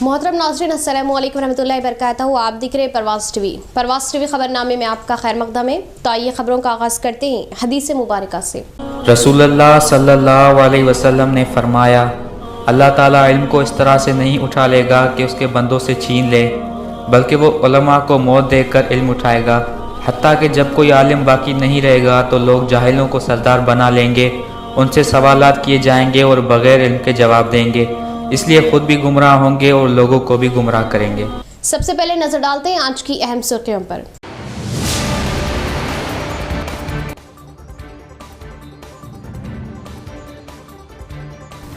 मोहतरम नाज़रीन, अस्सलामु अलैकुम रहमतुल्लाहि वबरकातुहू। आप दिख रहे परवाज़ टीवी खबरनामे में आपका खैर मक़दम है। तो आइए खबरों का आगाज़ करते हैं हदीस मुबारका से। रसूलुल्लाह सल्लल्लाहु अलैहि वसल्लम ने फरमाया, अल्लाह ताला इल्म को इस तरह से नहीं उठा लेगा कि उसके बंदों से छीन ले, बल्कि वो उलमा को मौत देकर इल्म उठाएगा। हत्ता कि जब कोई आलिम बाकी नहीं रहेगा तो लोग जाहिलों को सरदार बना लेंगे, उनसे सवालात किए जाएंगे और बग़ैर इल्म के जवाब देंगे, इसलिए खुद भी गुमराह होंगे और लोगों को भी गुमराह करेंगे। सबसे पहले नजर डालते हैं आज की अहम सुर्खियों पर।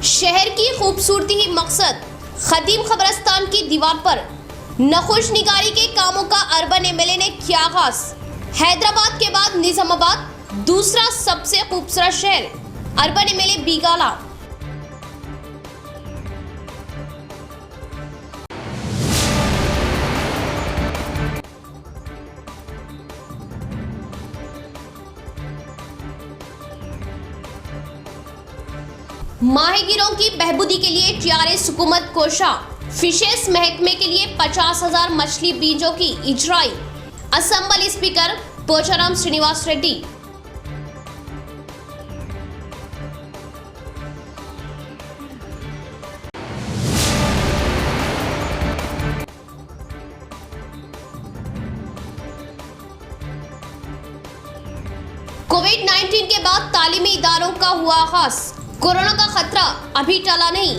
शहर की खूबसूरती ही मकसद, खदीम खबरस्तान की दीवार पर नखुश निगारी के कामों का अर्बन एमएलए ने किया आगाज। हैदराबाद के बाद निजामाबाद दूसरा सबसे खूबसूरत शहर, अर्बन एमएलए बीगाला। माहीगीरों की बहबूदी के लिए टीआरएस हुकूमत कोशा, फिशेस महकमे के लिए 50,000 मछली बीजों की इजराई। Assembly speaker Pocharam Srinivas Reddy. कोविड-19 के बाद तालीमी इदारों का हुआ आगाज। कोरोना का खतरा अभी टला नहीं।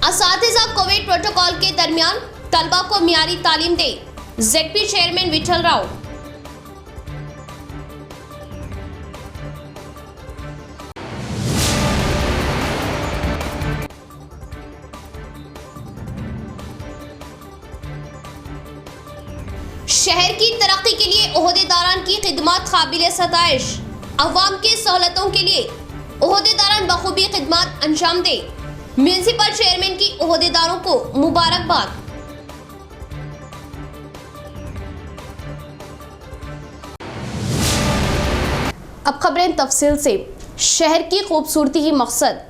असातिज़ा कोविड प्रोटोकॉल के दरमियान तलबा को मियारी तालीम दे, जेडपी चेयरमैन विठल राव। शहर की तरक्की के लिए ओहदेदारान की खिदमत काबिल सताइश। अवाम की सहूलतों के लिए ओहदेदारान बखूबी खिदमत अंजाम दे, म्यूनिसिपल चेयरमैन की ओहदेदारों को मुबारकबाद। अब खबरें तफसील से। शहर की खूबसूरती ही मकसद,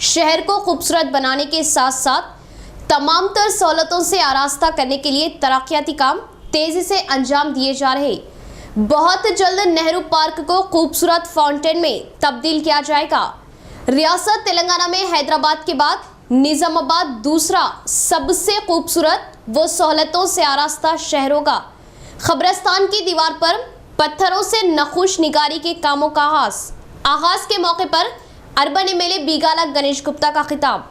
शहर को खूबसूरत बनाने के साथ साथ तमाम तर सहूलतों से आरास्ता करने के लिए तरक्याती काम तेजी से अंजाम दिए जा रहे। बहुत जल्द नेहरू पार्क को खूबसूरत फाउंटेन में तब्दील किया जाएगा। रियासत तेलंगाना में हैदराबाद के बाद निजामाबाद दूसरा सबसे खूबसूरत व सहूलतों से आरास्ता शहर होगा। खबरस्तान की दीवार पर पत्थरों से नखुश निगारी के कामों का आगाज के मौके पर अर्बन एमएलए बीगाला गणेश गुप्ता का खिताब।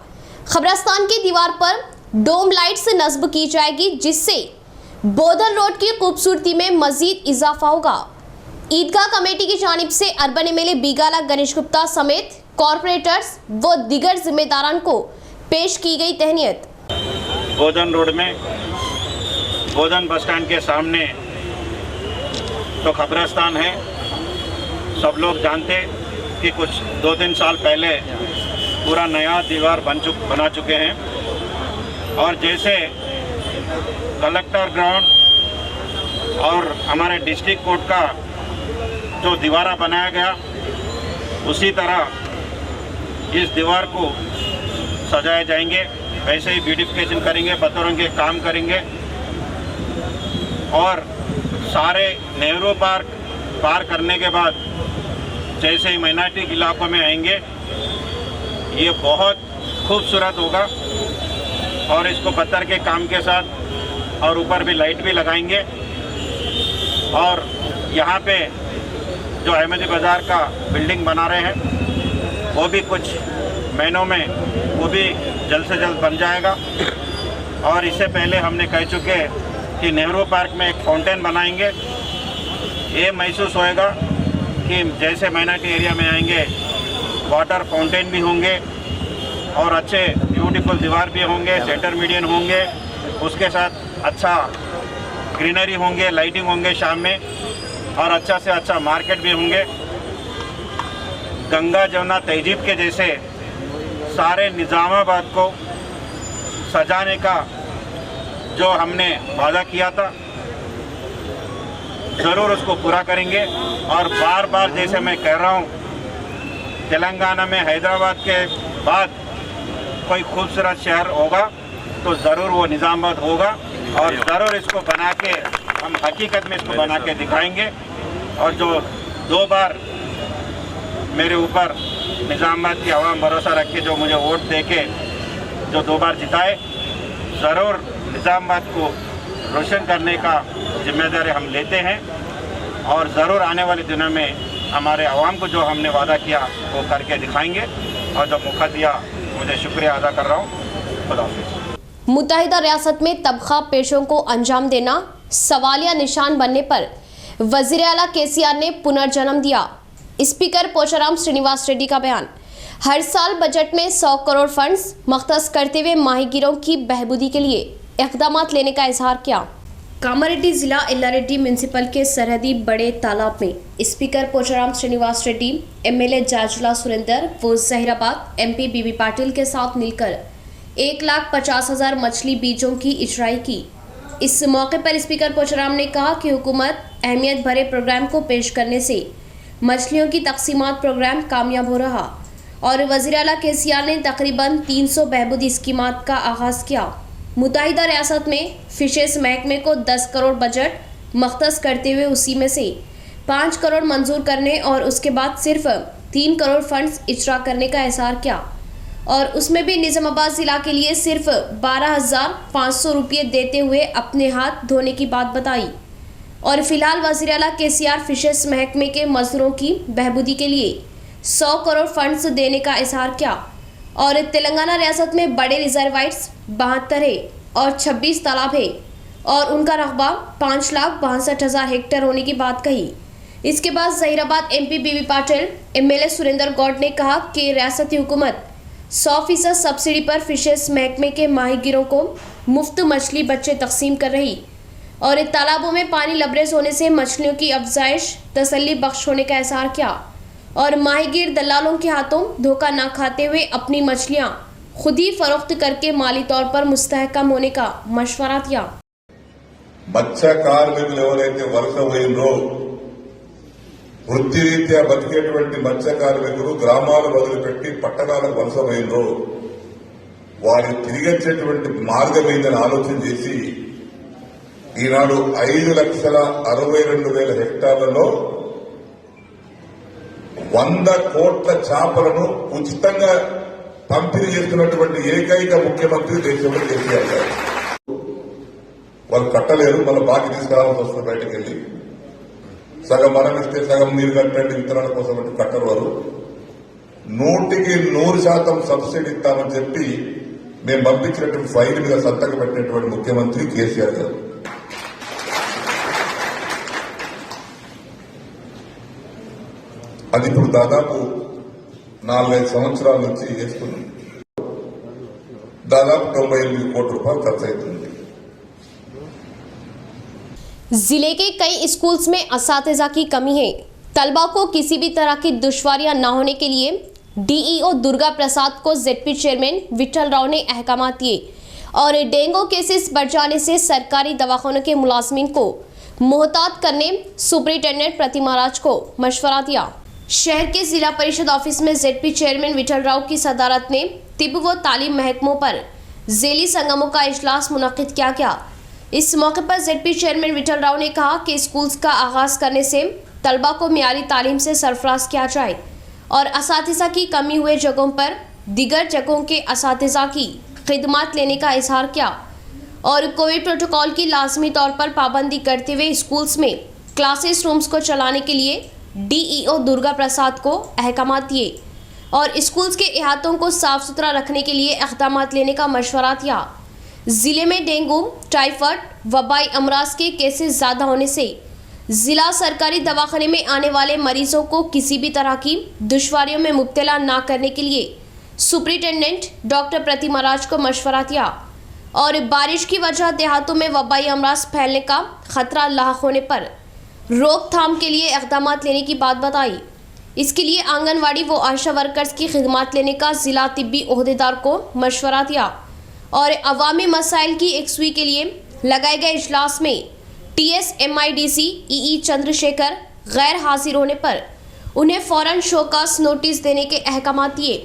खबरस्तान की दीवार पर डोम लाइट्स नस्ब की जाएगी, जिससे बोधन रोड की खूबसूरती में मजीद इजाफा होगा। ईदगाह कमेटी की जानिब से अर्बन एमएलए बीगाला गणेश गुप्ता समेत कॉरपोरेटर्स व दीगर जिम्मेदारान को पेश की गई तहनीत। बोधन रोड में बोधन बस स्टैंड के सामने तो खबरस्तान है। सब लोग जानते कि कुछ 2-3 साल पहले पूरा नया दीवार बना चुके हैं, और जैसे कलेक्टर ग्राउंड और हमारे डिस्ट्रिक्ट कोर्ट का जो दीवारा बनाया गया, उसी तरह इस दीवार को सजाए जाएंगे। वैसे ही ब्यूटिफिकेशन करेंगे, पत्थरों के काम करेंगे, और सारे नेहरू पार्क पार करने के बाद जैसे ही माइनॉरिटी इलाकों में आएंगे, ये बहुत खूबसूरत होगा। और इसको पत्थर के काम के साथ और ऊपर भी लाइट भी लगाएंगे। और यहाँ पे जो अहमदी बाज़ार का बिल्डिंग बना रहे हैं, वो भी कुछ महीनों में वो भी जल्द से जल्द बन जाएगा। और इससे पहले हमने कह चुके कि नेहरू पार्क में एक फाउंटेन बनाएंगे। ये महसूस होएगा कि जैसे माइनॉरिटी एरिया में आएंगे, वाटर फाउंटेन भी होंगे और अच्छे ब्यूटीफुल दीवार भी होंगे, सेंटर मीडियन होंगे, उसके साथ अच्छा ग्रीनरी होंगे, लाइटिंग होंगे शाम में, और अच्छा से अच्छा मार्केट भी होंगे। गंगा जमुना तहजीब के जैसे सारे निज़ामाबाद को सजाने का जो हमने वादा किया था, ज़रूर उसको पूरा करेंगे। और बार बार जैसे मैं कह रहा हूँ, तेलंगाना में हैदराबाद के बाद कोई खूबसूरत शहर होगा तो ज़रूर वो निज़ामाबाद होगा और ज़रूर इसको बना के हम हकीकत में इसको बना के दिखाएंगे। और जो 2 बार मेरे ऊपर निज़ामाबाद की आवाम भरोसा रख के जो मुझे वोट दे के जो 2 बार जिताए, ज़रूर निज़ामाबाद को रोशन करने का जिम्मेदारी हम लेते हैं और ज़रूर आने वाले दिनों में हमारे आवाम को जो हमने वादा किया वो करके दिखाएंगे। और जो मौका दिया, मुझे शुक्रिया अदा कर रहा हूँ। खुदा हाफिज़। मुत्तहिदा रियासत में तबका पेशों को अंजाम देना सवालिया निशान बनने पर वज़ीर आला केसीआर ने पुनर्जन्म दिया। स्पीकर पोचाराम श्रीनिवास रेड्डी का बयान। हर साल बजट में 100 करोड़ फंड्स मख्तस करते हुए माहीगीरों की बहबूदी के लिए इक़दामात लेने का इजहार किया। कामारेड्डी जिला एल्लारेड्डी म्यूनसिपल के सरहदी बड़े तालाब में स्पीकर पोचाराम श्रीनिवास रेड्डी, एमएलए जाजुला सुरेंदर व जहीराबाद एमपी बीबी पाटिल के साथ मिलकर 1,50,000 मछली बीजों की इजराई की। इस मौके पर स्पीकर पोचाराम ने कहा कि हुकूमत अहमियत भरे प्रोग्राम को पेश करने से मछलियों की तकसीमात प्रोग्राम कामयाब हो रहा और वज़ीर आला केसीआर ने तकरीबन 300 बहबूदी स्कीमात का आगाज़ किया। मुत्तहिदा रियासत में फिशेस महकमे को 10 करोड़ बजट मख्तस करते हुए उसी में से 5 करोड़ मंजूर करने और उसके बाद सिर्फ 3 करोड़ फंड्स इजरा करने का इजहार किया और उसमें भी निज़ामाबाद ज़िला के लिए सिर्फ 12,500 रुपये देते हुए अपने हाथ धोने की बात बताई। और फिलहाल वज़ीर आला केसीआर फिशेस महकमे के मजदूरों की बहबूदी के लिए 100 करोड़ फंड्स देने का इजहार किया। और तेलंगाना रियासत में बड़े रिजर्वाइर्स 72 है और 26 तालाब है और उनका रकबा 5,62,000 हेक्टेयर होने की बात कही। इसके बाद जहीराबाद एमपी बीबी पाटिल, एमएलए सुरेंद्र गौड ने कहा कि रियासती हुकूमत 100% सब्सिडी पर फिशेस महकमे के माहीगीरों को मुफ्त मछली बच्चे तकसीम कर रही और तालाबों में पानी लबरेज होने से मछलियों की अफजाइश तसल्ली बख्श होने का इजहार किया और माहीगीर दलालों के हाथों धोखा न खाते हुए अपनी मछलियां खुद ही फरोख्त करके माली तौर पर मुस्तहकम होने का मशवरा दिया। మత్స్య కార్మికులు ఎవరైతే వలస పోయినరో వృత్తిరీత్యా బతికేటువంటి మత్స్య కార్మికులు గ్రామాలు వదిలిపెట్టి పట్టణాలకు వలస పోయినరో వారిని తిరిగొచ్చేటువంటి మార్గం ఏందని ఆలోచన చేసి ఈనాడు 5,62,000 హెక్టార్లలో 100 కోట్ల చేపలను ఉచితంగా పంపిణీ చేస్తున్నటువంటి ఏకైక ముఖ్యమంత్రి దేశంలో కేసీఆర్ గారు. వాళ్ళు కట్టలేరు, మళ్ళీ బాకీ తీసుకురావాల్సి వస్తుంది బయటకు వెళ్లి. సగం మనం ఇస్తే సగం మీరు కట్టండి విత్తనాల కోసం అంటే కట్టరు. వారు 100% సబ్సిడీ ఇస్తామని చెప్పి మేము పంపించినటువంటి ఫైల్ మీద సంతకం పెట్టినటువంటి ముఖ్యమంత్రి కేసీఆర్ గారు. అది ఇప్పుడు దాదాపు 4-5 సంవత్సరాల నుంచి చేస్తున్నాం. దాదాపు 98 కోట్ల రూపాయలు ఖర్చు అవుతుంది. जिले के कई स्कूल्स में असातिज़ा की कमी है। तलबा को किसी भी तरह की दुश्वारियां न होने के लिए डीईओ दुर्गा प्रसाद को जेडपी चेयरमैन विठल राव ने अहकाम दिए और डेंगू केसेस बढ़ जाने से सरकारी दवाखानों के मुलाजमीन को मोहतात करने सुपरिटेंडेंट प्रतिमा राज को मशवरा दिया। शहर के जिला परिषद ऑफिस में जेडपी चेयरमैन विठल राव की सदारत में तिब व तालीम महकमों पर झेली संगमों का इजलास मुनक्किद किया गया। इस मौके पर जेडपी चेयरमैन विठल राव ने कहा कि स्कूल्स का आगाज करने से तलबा को मियारी तालीम से सरफराज किया जाए और असातिज़ा की कमी हुए जगहों पर दीगर जगहों के असातिज़ा की खिदमत लेने का इजहार किया और कोविड प्रोटोकॉल की लाजमी तौर पर पाबंदी करते हुए स्कूल्स में क्लासेस रूम्स को चलाने के लिए डीईओ दुर्गा प्रसाद को अहकाम दिए और स्कूल्स के इहातों को साफ सुथरा रखने के लिए इक़दाम लेने का मशवरा दिया। जिले में डेंगू, टाइफाइड, वबाई अमराज के केसेस ज़्यादा होने से जिला सरकारी दवाखाने में आने वाले मरीजों को किसी भी तरह की दुश्वारियों में मुब्तला ना करने के लिए सुपरिटेंडेंट डॉक्टर प्रतिमा राज को मशवरा दिया और बारिश की वजह देहातों में वबाई अमराज फैलने का खतरा लाहक होने पर रोकथाम के लिए इक़दाम लेने की बात बताई। इसके लिए आंगनवाड़ी व आशा वर्कर्स की खिदमत लेने का जिला तिब्बी ओहदेदार को मशवरा दिया और अवामी मसाइल की एकसुई के लिए लगाए गए इजलास में TSMIDC EE चंद्रशेखर गैर हाजिर होने पर उन्हें फौरन शोकास नोटिस देने के अहकाम दिए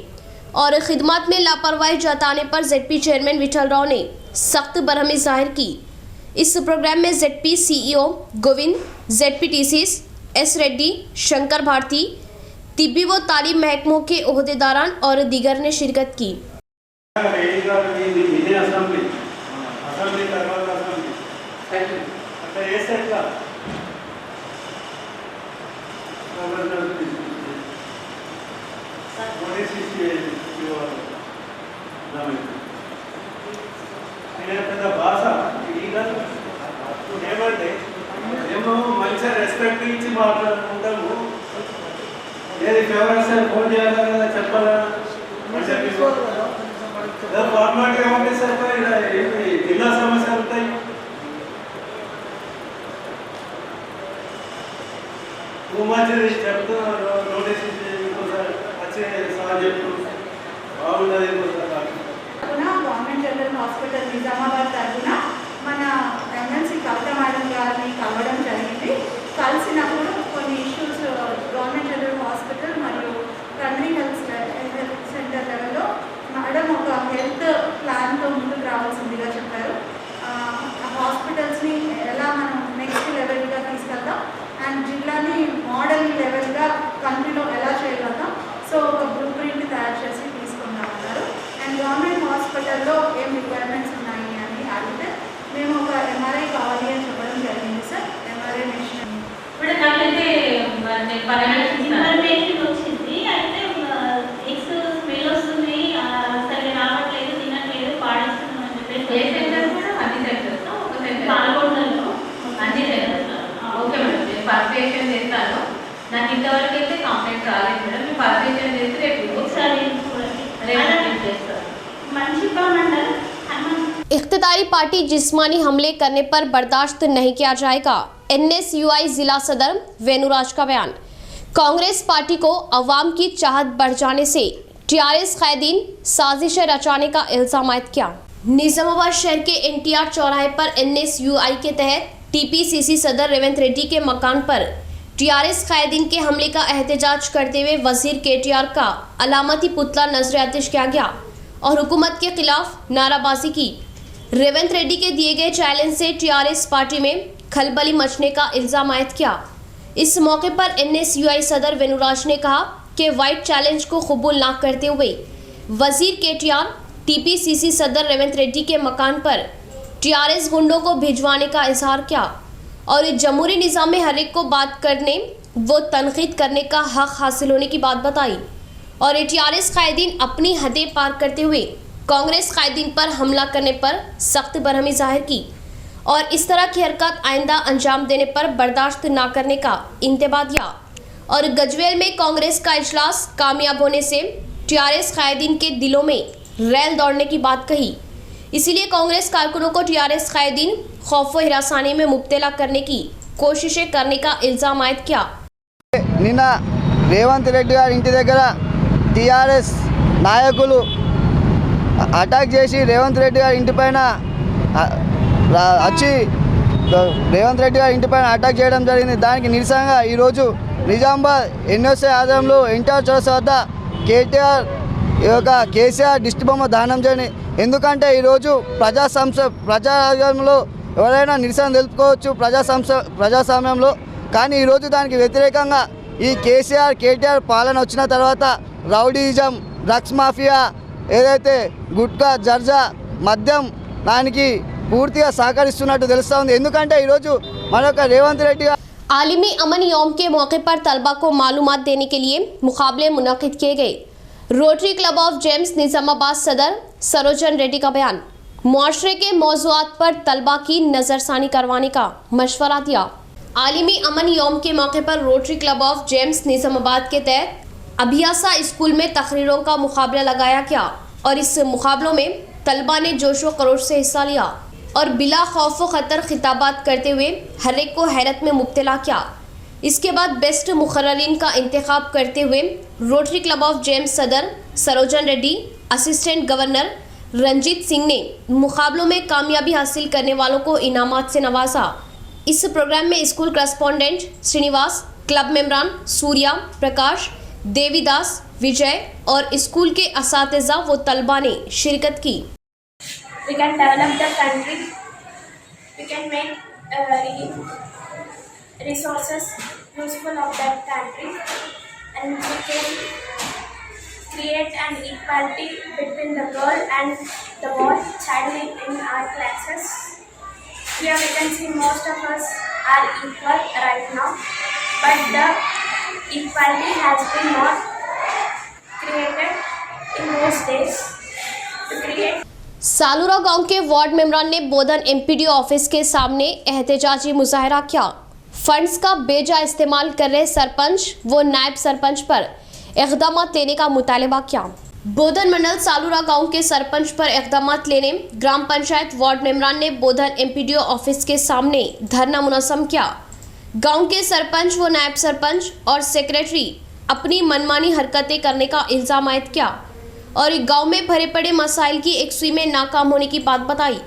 और खिदमत में लापरवाही जताने पर जेडपी चेयरमैन विठल राव ने सख्त बरहमी जाहिर की। इस प्रोग्राम में ZP CEO Govind, ZP TCs S Reddy, Shankar Bharti, तिब्बी व तालीम महकमों के ओहदेदारान और दीगर ने शिरकत की। మంచిగా రెస్పెక్ట్ ఇచ్చి మాట్లాడుకుంటాము. ఏది ఫేవరెట్ సార్ ఫోన్ చేయాలి కదా చెప్పాలా ఫార్మాట్ ఏమంటే సార్ జిల్లా సమస్యలు ఉంటాయి. మంచిది చెప్తున్నారు నోటీస్ ఇంకోసారి వచ్చి సార్ చెప్తూ బాగుంటుంది ఇంకోసారి. గవర్నమెంట్ జనరల్ హాస్పిటల్ నిజామాబాద్ తరఫున మన ఎమ్మెల్సీ కవిత మేడం గారిని కలవడం జరిగింది. కలిసినప్పుడు కొన్ని ఇష్యూస్ గవర్నమెంట్ జనరల్ హాస్పిటల్ మరియు ప్రైమరీ హెల్త్ సెంటర్ లెవెల్లో మేడం ఒక హెల్త్ ప్లాన్తో ముందుకు రావాల్సిందిగా చెప్పారు. హాస్పిటల్స్ని ఎలా మనం నెక్స్ట్ లెవెల్గా తీసుకెళ్తాం అండ్ జిల్లాని మోడల్ లెవెల్గా కంట్రీలో ఎలా చేయగలుగుతాం, సో ఒక బ్లూ ప్రింట్ తయారు చేసి తీసుకుందామన్నారు. అండ్ గవర్నమెంట్ హాస్పిటల్లో ఏం రిక్వైర్మెంట్స్ ఉన్నాయి అని అడిగితే మేము ఒక MRI కావాలి అని చెప్పడం జరిగింది సార్. MRI మెషిన్ ఇప్పుడు నాకైతే ఇన్ఫర్మేషన్ వచ్చింది. అయితే ఎక్స్ స్మెల్ వస్తుంది, సరిగ్గా రావట్లేదు, తినట్లేదు, పాడేస్తున్నాం అని చెప్పేసి ఏ సెంటర్ కూడా అన్ని సెంటర్స్ ఒక సెంటర్ పాల్గొండలో అన్ని సెంటర్స్. ఓకే మేడం, నేను పర్ఫెక్షన్ చేస్తాను. నాకు ఇంతవరకు అయితే కంప్లైంట్ రాలేదు మేడం. నేను పర్ఫెక్షన్ చేసి రేపు ఒకసారి చేస్తాను. మంచి మండల్ इख्तियारी पार्टी जिस्मानी हमले करने पर बर्दाश्त नहीं किया जाएगा। NSUI जिला सदर वेनुराज का बयान। कांग्रेस पार्टी को अवाम की चाहत बढ़ जाने से TRS कैदीन साजिशें रचाने का इल्जाम आयद किया। निजामाबाद शहर के NTR चौराहे पर NSUI के तहत TPCC सदर रेवंत रेड्डी के मकान पर TRS कैदीन के हमले का एहतजाज करते हुए वजीर KTR का अलामती पुतला नजर आतिश किया गया और हुकूमत के खिलाफ नाराबाजी की। रेवंत रेड्डी के दिए गए चैलेंज से TRS पार्टी में खलबली मचने का इल्जाम आयद किया। इस मौके पर NSUI सदर वेनुराज ने कहा कि वाइट चैलेंज को कबूल न करते हुए वजीर KTR TPCC सदर रेवंत रेड्डी के मकान पर TRS गुंडों को भिजवाने का इजहार किया और जमहूरी निज़ाम में हर एक को बात करने व तनकीद करने का हक हासिल होने की बात बताई और TRS कैदीन अपनी हदें पार करते हुए कांग्रेस कैदीन पर हमला करने पर सख्त बरहमी जाहिर की और इस तरह की हरकत आइंदा अंजाम देने पर बर्दाश्त न करने का इंतबा दिया और गजवेल में कांग्रेस का इजलास कामयाब होने से TRS कैदीन के दिलों में रैल दौड़ने की बात कही। इसीलिए कांग्रेस कारकुनों को TRS कैदीन खौफ व हिरासानी में मुब्तला करने की कोशिशें करने का इल्जाम आयद किया। నిన్న రేవంత్ రెడ్డి గారి ఇంటి దగ్గర TRS నాయకులు అటాక్ చేసి రేవంత్ రెడ్డి గారి ఇంటిపైన వచ్చి రేవంత్ రెడ్డి గారి ఇంటిపైన అటాక్ చేయడం జరిగింది. దానికి నిరసనగా ఈరోజు నిజామాబాద్ NSA ఆధ్వర్యంలో ఎన్టీఆర్ చౌరస్తా వద్ద కేసీఆర్ దిష్టి బొమ్మ దానం చేయండి. ఎందుకంటే ఈరోజు ప్రజాస్వామ్యంలో ఎవరైనా నిరసన తెలుపుకోవచ్చు ప్రజాస్వామ్యంలో, కానీ ఈరోజు దానికి వ్యతిరేకంగా ఈ KTR పాలన వచ్చిన తర్వాత రౌడీజం, డ్రగ్స్ మాఫియా, ఏదైతే గుట్కా, జర్జా, మద్యం దానికి పూర్తిగా సహకరిస్తున్నట్టు తెలుస్తూ ఉంది. ఎందుకంటే ఈరోజు మరొక రేవంత్ రెడ్డి आलिमी अमन यौम के मौके पर तलबा को मालूमात देने के लिए मुकाबले मुनक़िद किए गए। Rotary club of James Nizamabad सदर सरोजन रेड्डी का बयान। मुआशरे के मौज़ूआत पर तलबा की नज़रसानी करवाने का मशवरा दिया। आलिमी अमन यौम के मौके पर rotary club of James Nizamabad के तहत अभियासा स्कूल में तकरीरों का मुकाबला लगाया गया और इस मुकाबलों में तलबा ने जोश व खरोश से हिस्सा लिया और बिला खौफ व ख़तर खिताबात करते हुए हर एक को हैरत में मुब्तला किया। इसके बाद बेस्ट मुकर्ररीन का इंतखाब करते हुए रोटरी क्लब ऑफ जेम्स सदर सरोजन रेड्डी, असिस्टेंट गवर्नर रंजीत सिंह ने मुकाबलों में कामयाबी हासिल करने वालों को इनामात से नवाजा। इस प्रोग्राम में स्कूल करस्पॉन्डेंट श्रीनिवास, क्लब मेम्बरान सूर्या, प्रकाश, देवीदास, विजय और स्कूल के असातिज़ा व तलबा ने शिरकत की। we can develop the country, we can make resources useful of that country, and we can create an equality between the girl and the boy child in our classes. Here we can see most of us are equal right now, but the equality has been not created in those days. To create सालूरा गांव के ward मेंबरान ने बोधन MPDO office के सामने एहतजाजी मुजाहरा किया। Funds का बेजा इस्तेमाल कर रहे सरपंच व नायब सरपंच पर इक़दाम लेने का मुतालबा किया। बोधन मंडल सालूरा गांव के सरपंच पर इक़दाम लेने ग्राम पंचायत वार्ड मेंबरान ने बोधन एमपीडीओ ऑफिस के सामने धरना मुनज़्ज़म किया। गांव के सरपंच व नायब सरपंच और सेक्रेटरी अपनी मनमानी हरकतें करने का इल्ज़ाम आयद किया और गांव में भरे पड़े मसाइल की एक सुई में नाकाम होने की बात बताई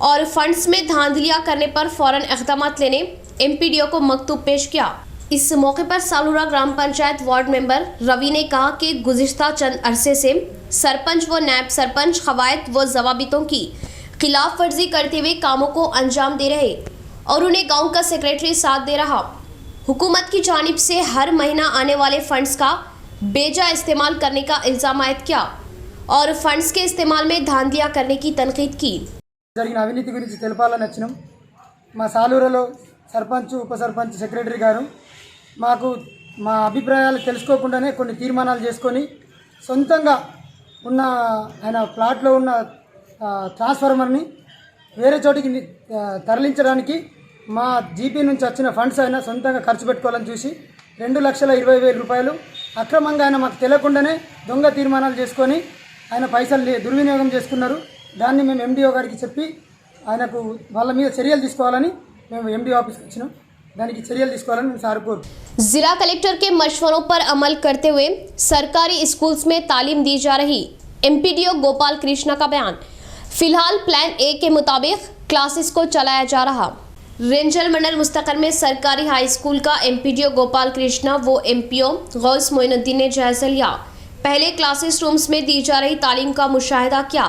और फंड्स में धांधलियां करने पर फौरन इक़दाम लेने एमपीडीओ को मकतूब पेश किया। इस मौके पर सालूरा ग्राम पंचायत वार्ड मेंबर रवि ने कहा कि गुज़िश्ता चंद अरसे से सरपंच व नायब सरपंच क़वायद व ज़वाबितों की खिलाफ वर्जी करते हुए कामों को अंजाम दे रहे और उन्हें गांव का सेक्रेटरी साथ दे रहा। हुकूमत की जानिब से हर महीना आने वाले फंड्स का बेजा इस्तेमाल करने का इल्ज़ाम आयद किया और फंड्स के इस्तेमाल में धांधलियां करने की तनकीद की। జరిగిన అవినీతి గురించి తెలపాలని వచ్చినాం। మా సాలూరులో సర్పంచ్ ఉప సర్పంచ్ సెక్రటరీ గారు మాకు మా అభిప్రాయాలు తెలుసుకోకుండానే కొన్ని తీర్మానాలు చేసుకొని సొంతంగా ఉన్న ఆయన ప్లాట్లో ఉన్న ట్రాన్స్ఫార్మర్ని వేరే చోటికి తరలించడానికి మా జీపీ నుంచి వచ్చిన ఫండ్స్ ఆయన సొంతంగా ఖర్చు పెట్టుకోవాలని చూసి 2,20,000 రూపాయలు అక్రమంగా ఆయన మాకు తెలియకుండానే దొంగ తీర్మానాలు చేసుకొని ఆయన పైసలు దుర్వినియోగం చేసుకున్నారు। దాన్ని మేము ఎండిఓ గారికి చెప్పి ఆయనకు వాళ్ళ మీద చర్యలు తీసుకోవాలని మేము ఎండిఓ ఆఫీస్కి వచ్చినాం। దానికి చర్యలు తీసుకోవాలని మేము సార్ కోరు। जिला कलेक्टर के मशवरों पर अमल करते हुए सरकारी स्कूल्स में तालीम दी जा रही एमपीडीओ गोपाल कृष्णा का बयान। फिलहाल प्लान ए के मुताबिक क्लासेस को चलाया जा रहा। रेंजल मंडल मुस्तकर में सरकारी हाई स्कूल का एमपीडीओ गोपाल कृष्णा व एमपीओ गौस मोइनुद्दीन ने जायजा लिया। पहले क्लासेस रूम्स में दी जा रही तालीम का मुशाहिदा किया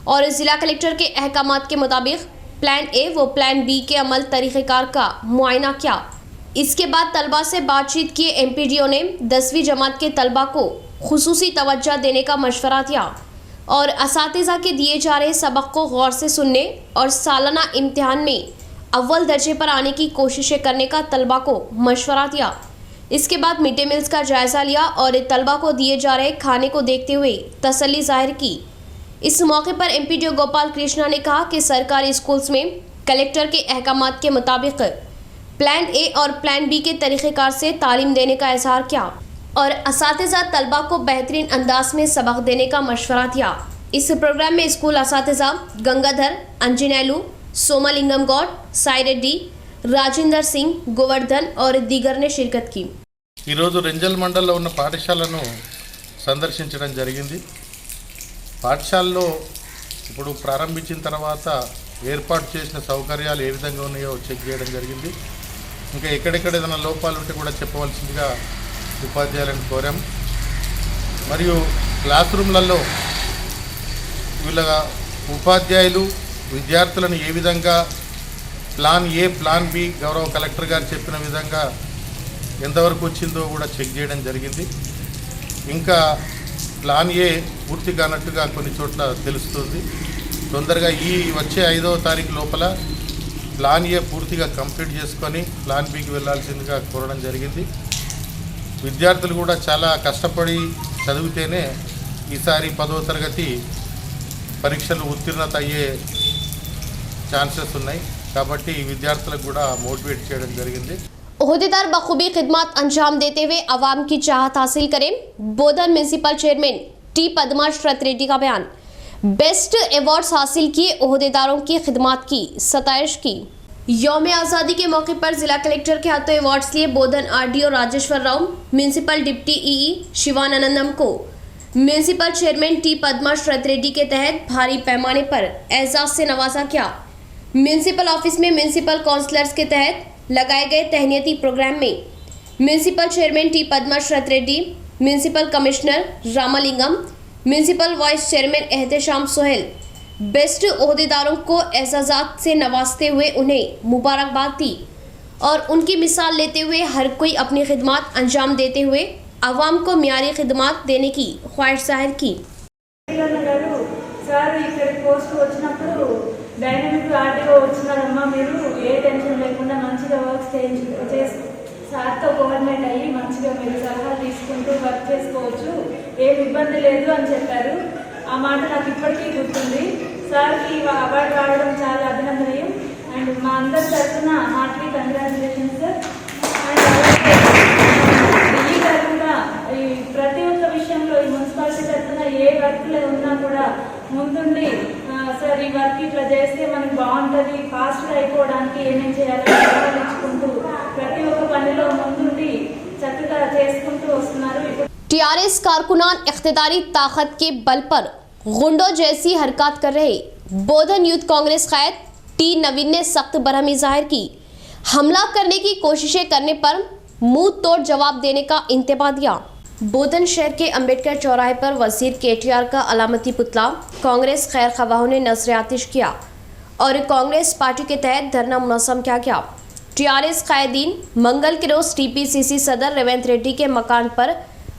और जिला कलेक्टर के अहकामात के मुताबिक प्लान ए व प्लान बी के अमल तरीक़ेकार का मुआयना किया। इसके बाद तलबा से बातचीत किए एमपीडीओ ने 10वीं जमात के तलबा को खुसूसी तवज्जो देने का मशवरा दिया और असातिज़ा के दिए जा रहे सबक को गौर से सुनने और सालाना इम्तिहान में अव्वल दर्जे पर आने की कोशिशें करने का तलबा को मशवरा दिया। इसके बाद मिड डे मील्स का जायज़ा लिया और तलबा को दिए जा रहे खाने को देखते हुए तसल्ली जाहिर की। इस मौके पर एमपीडीओ गोपाल कृष्णा ने कहा कि सरकारी स्कूल्स में कलेक्टर के अहकामात के मुताबिक प्लान ए और प्लान बी के तरीक़ेकार से तालीम देने का इज़हार किया और असातिज़ा तलबा को बेहतरीन अंदाज में सबक देने का मशवरा दिया। इस प्रोग्राम में स्कूल असातिज़ा गंगाधर, अंजनेलू, सोमालिंगम गौड, साई रेड्डी, రాజేందర్ సింగ్, గోవర్ధన్ और दीगर ने शिरकत की। ఈరోజు రెంజల్ మండల్లో ఉన్న పాఠశాలను సందర్శించడం జరిగింది। పాఠశాలలో ఇప్పుడు ప్రారంభించిన తర్వాత ఏర్పాటు చేసిన సౌకర్యాలు ఏ విధంగా ఉన్నాయో చెక్ చేయడం జరిగింది। ఇంకా ఎక్కడెక్కడ ఏదైనా లోపాలు ఉంటే కూడా చెప్పవలసిందిగా ఉపాధ్యాయులను కోరాం। మరియు క్లాస్ రూమ్లలో వీళ్ళ ఉపాధ్యాయులు విద్యార్థులను ఏ విధంగా ప్లాన్ ఏ ప్లాన్ బి గౌరవ కలెక్టర్ గారు చెప్పిన విధంగా ఎంతవరకు వచ్చిందో కూడా చెక్ చేయడం జరిగింది। ఇంకా ప్లాన్ ఏ పూర్తి కానట్టుగా కొన్ని చోట్ల తెలుస్తుంది। తొందరగా ఈ వచ్చే 5వ తారీఖు లోపల ప్లాన్ ఏ పూర్తిగా కంప్లీట్ చేసుకొని ప్లాన్ బికి వెళ్ళాల్సిందిగా కోరడం జరిగింది। విద్యార్థులు కూడా చాలా కష్టపడి చదివితేనే ఈసారి 10వ తరగతి పరీక్షలు ఉత్తీర్ణత అయ్యే ఛాన్సెస్ ఉన్నాయి కాబట్టి విద్యార్థులకు కూడా మోటివేట్ చేయడం జరిగింది। ओहदेदार बखूबी खिदमत अंजाम देते हुए अवाम की चाहत हासिल करें, Bodhan municipal chairman T Padma Sharath Reddy का बयान। बेस्ट अवार्ड्स हासिल किए ओहदेदारों की खिदमत की सताइश की। यौम आज़ादी के मौके पर जिला कलेक्टर के हाथों अवार्ड्स लिए Bodhan RDO Rajeshwar Rao, municipal deputy EE Shivanandam को municipal chairman T Padma Sharath Reddy के तहत भारी पैमाने पर एजाज से नवाजा किया। म्यूनसिपल ऑफिस में म्यूनसिपल काउंसलर्स के तहत लगाए गए तहनीती प्रोग्राम में municipal chairman T Padma Sharath Reddy, municipal commissioner Ramalingam, municipal vice chairman Ehtesham Sohail, best ओहदेदारों को एजाज़ात से नवाजते हुए उन्हें मुबारकबाद दी और उनकी मिसाल लेते हुए हर कोई अपनी खिदमत अंजाम देते हुए आवाम को मियारी खिदमत देने की ख्वाहिश जाहिर की। సార్ ఇక్కడికి పోస్ట్ వచ్చినప్పుడు డైనమిక్ ఆర్డీఓ వచ్చినారమ్మా, మీరు ఏ టెన్షన్ లేకుండా మంచిగా వర్క్ చేసి సార్తో కోఆర్డినేట్ అయ్యి మంచిగా మీరు సలహా తీసుకుంటూ వర్క్ చేసుకోవచ్చు, ఏం ఇబ్బంది లేదు అని చెప్పారు. ఆ మాట నాకు ఇప్పటికీ గుర్తుంది. సార్కి అవార్డు రావడం చాలా అభినందనీయం అండ్ మా అందరి తరఫున హార్ట్లీ కంగ్రాచులేషన్స్ సార్. అండ్ అలాగే ఈ తరఫున ఈ ప్రతి ఒక్క విషయంలో ఈ మున్సిపాలిటీ తరఫున ఏ వర్క్లు ఉన్నా కూడా ముందుండి సార్ ఈ వర్క్ ఇట్లా చేస్తే మనకు బాగుంటుంది, ఫాస్ట్గా అయిపోవడానికి ఏమేం చేయాలని సలహాలు ఇచ్చుకుంటూ ప్రతి ఒక్క పనిలో ముందుండి చక్కగా చేసుకుంటూ వస్తున్నారు. टीआरएस कारकुनान इख्तियारी ताकत के बल पर गुंडों जैसी हरकत कर रहे बोधन यूथ कांग्रेस कैद टी नवीन ने सख्त बरहमी जाहिर की। हमला करने की कोशिशें करने पर मुंह तोड़ जवाब देने का इंतबाह दिया। बोधन शहर के अंबेडकर चौराहे पर वजीर केटीआर का अलामती पुतला कांग्रेस खैर खवाहों ने नजर आतिश किया और कांग्रेस पार्टी के तहत धरना मुनज़्ज़म किया गया। टीआरएस कायदीन मंगल के रोज टीपीसीसी सदर रेवंत रेड्डी के मकान पर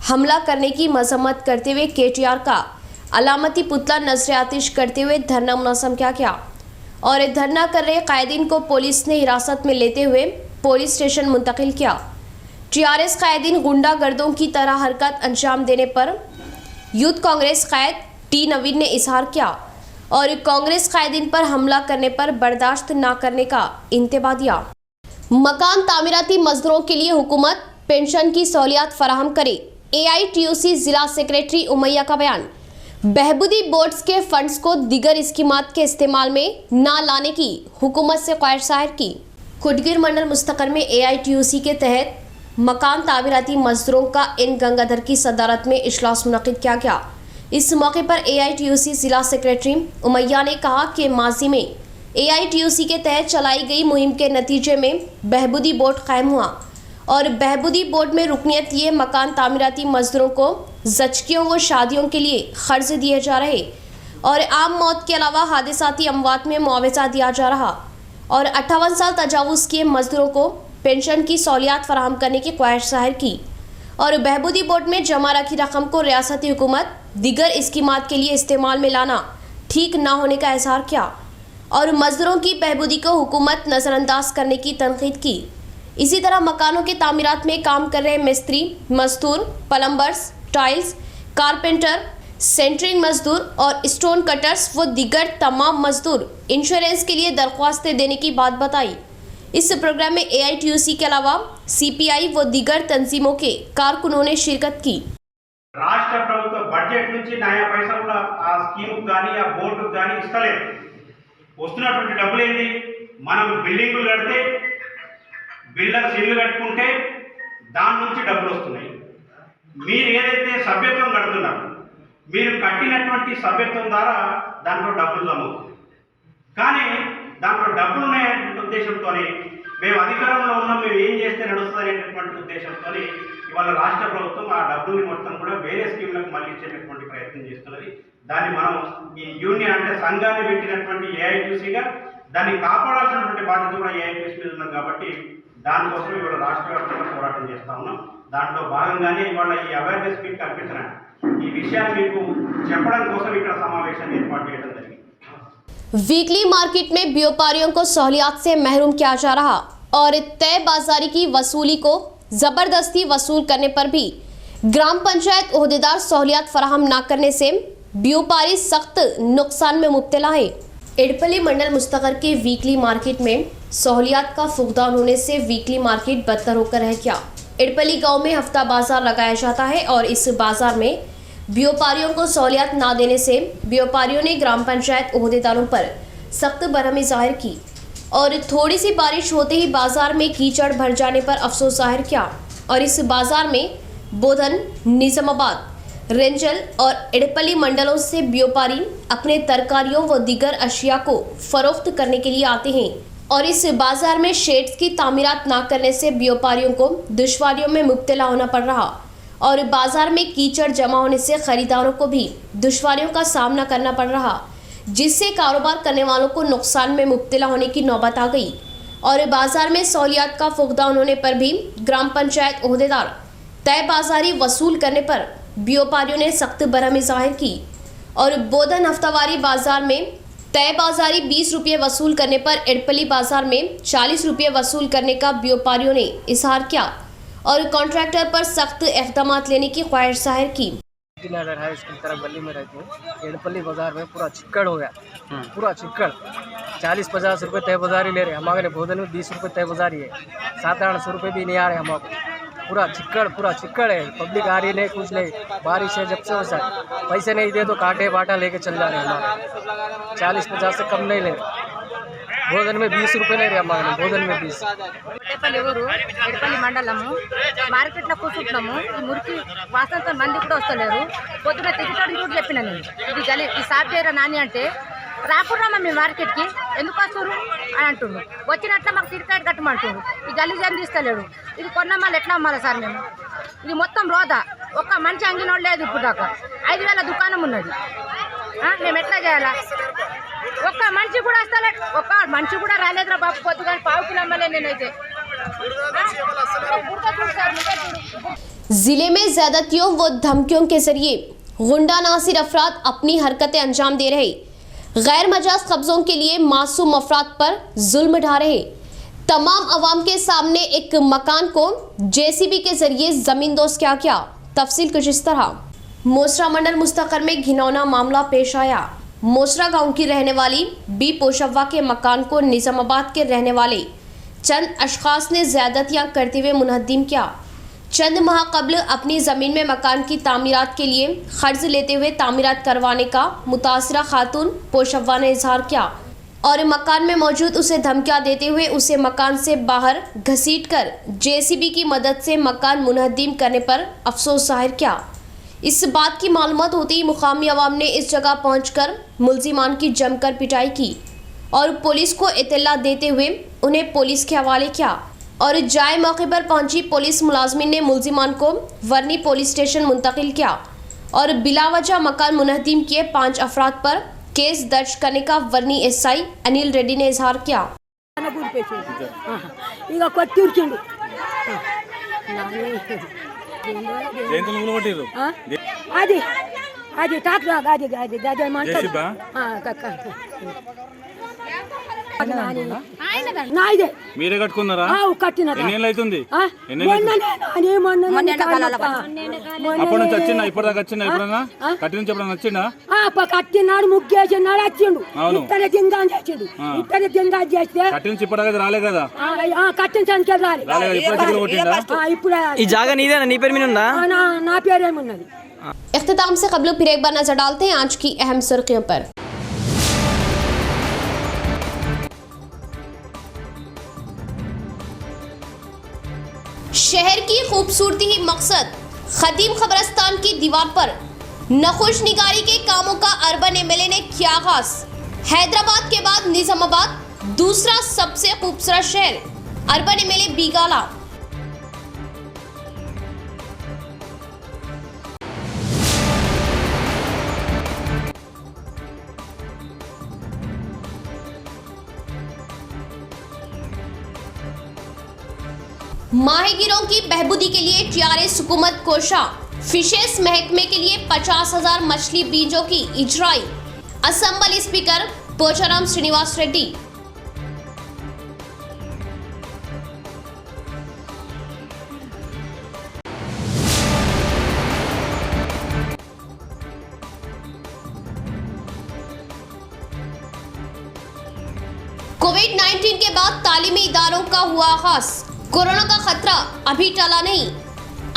हमला करने की मजम्मत करते हुए केटीआर का अलामती पुतला नजर आतिश करते हुए धरना मुनज़्ज़म किया गया और धरना कर रहे कायदीन को पुलिस ने हिरासत में लेते हुए पुलिस स्टेशन मुंतकिल किया। टीआरएस कायदीन गुंडागर्दों की तरह हरकत अंजाम देने पर यूथ कांग्रेस कैद टी नवीन ने इजहार किया और कांग्रेस कायदीन पर हमला करने पर बर्दाश्त न करने का इंतबाह दिया। मकान तामीराती मजदूरों के लिए हुकूमत पेंशन की सहूलियत फराहम करे, एआईटीयूसी जिला सेक्रेटरी उमैया का बयान। बहबूदी बोर्ड्स के फंड्स को दीगर स्कीमात के इस्तेमाल में न लाने की हुकूमत से ख्वाहिश जाहिर की। खुटगिर मंडल मुस्तकर में एआईटीयूसी के तहत मकान तामीराती मजदूरों का इन गंगाधर की सदारत में इजलास मुनक़िद किया गया। इस मौके पर एआईटीयूसी जिला सेक्रेटरी उमैया ने कहा कि माजी में एआईटीयूसी के तहत चलाई गई मुहिम के नतीजे में बहबूदी बोर्ड कायम हुआ और बहबूदी बोर्ड में रुकनियत लिए मकान तामीराती मजदूरों को ज़चकियों व शादियों के लिए क़र्ज़ दिए जा रहे और आम मौत के अलावा हादसाती अमवात में मुआवजा दिया जा रहा और 58 साल तजावुज़ किए मजदूरों को पेंशन की सहूलियत फराहम करने की ख्वाहिश जाहिर की और बहबूदी बोर्ड में जमा रखी रकम को रियासती हुकूमत दीगर स्कीमात के लिए इस्तेमाल में लाना ठीक न होने का इजहार किया और मजदूरों की बहबूदी को हुकूमत नज़रअंदाज करने की तनकीद की। इसी तरह मकानों के तामीरात में काम कर रहे मिस्त्री, मजदूर, प्लम्बर्स, टाइल्स, कारपेंटर, सेंटरिंग मजदूर और स्टोन कटर्स व दीगर तमाम मजदूर इंश्योरेंस के लिए दरख्वास्तें देने की बात बताई। इस प्रोग्राम में एआईटीयूसी के अलावा सीपीआई व दीगर तंजीमों के कारकुनों ने शिरकत की। రాష్ట్ర ప్రభుత్వ బడ్జెట్ నుంచి నయా పైసా కూడా ఆ స్కీమ్ కానీ ఆ బోర్డు కానీ ఇస్తలేదు. వస్తున్నటువంటి డబ్బులు ఏంటి? మనం బిల్డింగులు కడితే బిల్డర్స్ ఇల్లు కట్టుకుంటే దాని నుంచి డబ్బులు వస్తున్నాయి. మీరు ఏదైతే సభ్యత్వం కడుతున్నారు, మీరు కట్టినటువంటి సభ్యత్వం ద్వారా దాంట్లో డబ్బులు జమ అవుతుంది. కానీ దాంట్లో డబ్బులు ఉన్నాయనే ఉద్దేశంతోనే మేము అధికారంలో ఉన్నాం, మేము ఏం చేస్తే నడుస్తుంది అనేటటువంటి ఉద్దేశంతో ఇవాళ రాష్ట్ర ప్రభుత్వం ఆ డబ్బుల్ని మొత్తం కూడా వేరే స్కీమ్లకు మళ్ళించేటటువంటి ప్రయత్నం చేస్తున్నది. దాన్ని మనం ఈ యూనియన్ అంటే సంఘాన్ని పెట్టినటువంటి ఏఐటీసీగా దాన్ని కాపాడాల్సినటువంటి బాధ్యత కూడా ఏఐటీసీ మీద ఉన్నాం. కాబట్టి దానికోసం ఇవాళ రాష్ట్ర వ్యాప్తంగా పోరాటం చేస్తూ ఉన్నాం. దాంట్లో భాగంగానే ఇవాళ ఈ అవేర్నెస్ మీట్ కల్పించడానికి ఈ విషయాన్ని మీకు చెప్పడం కోసం ఇక్కడ సమావేశాన్ని ఏర్పాటు చేయడం జరిగింది. वीकली मार्केट में व्यापारियों को सहूलियत से महरूम किया जा रहा और तय बाजारी की वसूली को ज़बरदस्ती वसूल करने पर भी ग्राम पंचायत ओहदेदार सहूलियत फराहम न करने से व्यापारी सख्त नुकसान में मुब्तला है। एडपली मंडल मुस्तकर के वीकली मार्केट में सहूलियत का फुकदान होने से वीकली मार्केट बदतर होकर रह गया। एडपली गाँव में हफ्ता बाजार लगाया जाता है और इस बाजार में व्यापारियों को सहूलियत ना देने से व्यापारियों ने ग्राम पंचायत ओहदेदारों पर सख्त बरहमी जाहिर की और थोड़ी सी बारिश होते ही बाजार में कीचड़ भर जाने पर अफसोस जाहिर किया और इस बाजार में बोधन, निजामाबाद, रेंजल और एडपली मंडलों से व्यापारी अपने तरकारियों व दीगर अशिया को फरोख्त करने के लिए आते हैं और इस बाजार में शेड्स की तामीरात ना करने से व्यापारियों को दुश्वारियों में मुब्तला होना पड़ रहा और बाजार में कीचड़ जमा होने से खरीदारों को भी दुश्वारियों का सामना करना पड़ रहा, जिससे कारोबार करने वालों को नुकसान में मुब्तला होने की नौबत आ गई और बाजार में सहूलियात का फुकदान होने पर भी ग्राम पंचायत ओहदेदार तय बाजारी वसूल करने पर व्यापारियों ने सख्त बरहमी जाहिर की और बोधन हफ्तावारी बाजार में तय बाजारी 20 रुपये वसूल करने पर एडपली बाजार में 40 रुपये वसूल करने का व्यापारियों ने इजहार किया और कॉन्ट्रैक्टर पर सख्त इक़दाम लेने की ख्वाहिश जाहिर की। नगर है इसकी तरफ गली में रहते हैं। एडपल्ली बाजार में पूरा चिक्कड़ हो गया, पूरा चिक्कड़। 40-50 रुपये तय बाजारी ले रहे हैं, हमारे भोजन में 20 रुपये तय बाजारी है, 700-800 रुपये भी नहीं आ रहे हमारे। पूरा चिक्कड़ है, पब्लिक आ रही नहीं, कुछ नहीं। बारिश है जब से वैसा पैसे नहीं दे तो कांटे बाटा लेके चल जा रहे हैं हमारे। 40-50 से कम नहीं ले रहे। భోజనం में 20 రూపాయలు రేమ్మా భోజనం में 20 ఎడపల్లి ఊరు ఎడపల్లి మండలము మార్కెట్లో కూర్చుంటున్నాము ఈ మురికి వాసనతో మంది కూడా వస్తలేరు పొద్దున తిరుగుతాడు కూడా చెప్పిన నేను ఇది గలి ఈ సాఫ్ చేయరా నాని అంటే రాకుర్రామా మీ మార్కెట్కి ఎందుకు వస్తారు అని అంటుండు వచ్చినట్ల మాకు తిరికాడు కట్టమంటుండు ఈ గలీజ్ ఏం తీస్తలేడు ఇది కొన్న మళ్ళీ ఎట్లా అమ్మాలి సార్ మేము ఇది మొత్తం రోదా ఒక్క మంచి అంగినోడు లేదు ఇప్పుడు దాకా 5,000 దుకాణం ఉన్నది మేము ఎట్లా చేయాలా ఒక్క మనిషి కూడా వస్తలేడు ఒక్క మనిషి కూడా రాలేదురా బాబు పొద్దుగా పావు కిలో అమ్మలే నేనైతే जिले में ज्यादतियों व धमकियों के जरिए गुंडा नासिर अफराद अपनी हरकतें अंजाम दे रहे, गैर मजाज कब्जों के लिए मासूम अफराद पर जुल्म ढा रहे। तमाम अवाम के सामने एक मकान को जेसीबी के जरिए जमींदोज किया। तफसील कुछ इस तरह। मोसरा मंडल मुस्तकर में घिनौना मामला पेश आया। मोसरा गांव की रहने वाली बी पोशव्वा के मकान को निजामाबाद के रहने वाले चंद अशखास ने ज्यादतियां करते हुए मुनहद्दिम किया। चंद माह कबल अपनी ज़मीन में मकान की तामीरात के लिए कर्ज लेते हुए तामीरात करवाने का मुतासरा खातून पोशव्वा ने इजहार किया और मकान में मौजूद उसे धमकियां देते हुए उसे मकान से बाहर घसीटकर जेसीबी की मदद से मकान मुनहद्दिम करने पर अफसोस जाहिर किया। इस बात की मालूमात होते ही मुकामी अवाम ने इस जगह पहुंचकर मुल्जिमान की जमकर पिटाई की और पुलिस को इत्तला देते हुए उन्हें पुलिस के हवाले किया और जाए मौके पर पहुंची पुलिस मुलाजमिन ने मुल्जिमान को वर्नी पुलिस स्टेशन मुंतकिल किया और बिलावजह मकान मुनहद्दिम किए 5 अफराद पर केस दर्ज करने का वर्नी एसआई अनिल रेड्डी ने इजहार किया। అది ట్రాక్టర్ అది మీరే కట్టుకున్నారా? ఎన్నేళ్ళు అవుతుంది? అప్పుడు నుంచి వచ్చిందా? ఇప్పటిదాకా వచ్చిందా? ఎప్పుడన్నా కట్టి నుంచి ఎప్పుడన్నా వచ్చిందా? కట్టినాడు ముగ్గేసినాడు వచ్చిండు ఇతర దింగా చేసిండు ఇతర దింగా చేస్తే కట్టి నుంచి ఇప్పటిదాకా రాలే కదా? కట్టించడానికి రాలేదు ఇప్పుడు ఈ జాగా నీదేనా? నీ పేరు మీద ఉందా? నా పేరేమున్నది। इख्तिताम से कबल फिर एक बार नजर डालते हैं आज की अहम सुर्खियों पर। शहर की खूबसूरती ही मकसद। खदीम खबरस्तान की दीवार पर नखुश निगारी के कामों का अर्बन एमएलए ने किया आगाज। हैदराबाद के बाद निजामाबाद दूसरा सबसे खूबसूरत शहर। Urban MLA बीगाला। माहीगीरों की बहबूदी के लिए टीआरएस हुकूमत कोशा। फिशेस महकमे के लिए 50,000 मछली बीजों की इजराई। Assembly speaker Pocharam Srinivas Reddy. कोविड-19 के बाद तालीमी इदारों का हुआ आगाज। कोरोना का खतरा अभी टला नहीं।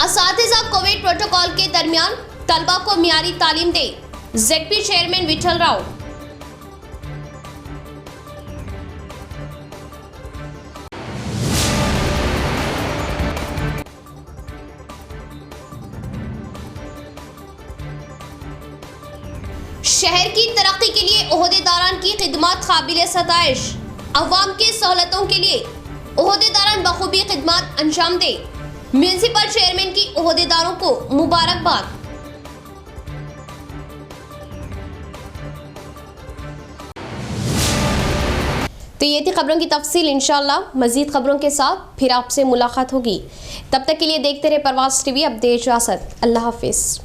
असातिज़ा कोविड प्रोटोकॉल के दरमियान तलबा को मियारी तालीम दे। ZP chairman Vithal Rao. शहर की तरक्की के लिए ओहदेदारान की खिदमत काबिल सताइश। अवाम की सहूलतों के लिए ओहदेदारान बखूबी खिदमत अंजाम दे। म्यूनिसिपल चेयरमैन की ओहदेदारों को मुबारकबाद। तो ये थी खबरों की तफसील। इंशाल्लाह मजीद खबरों के साथ फिर आपसे मुलाकात होगी। तब तक के लिए देखते रहे प्रवास टीवी। अब दे इजाज़त। अल्लाह हाफिज़।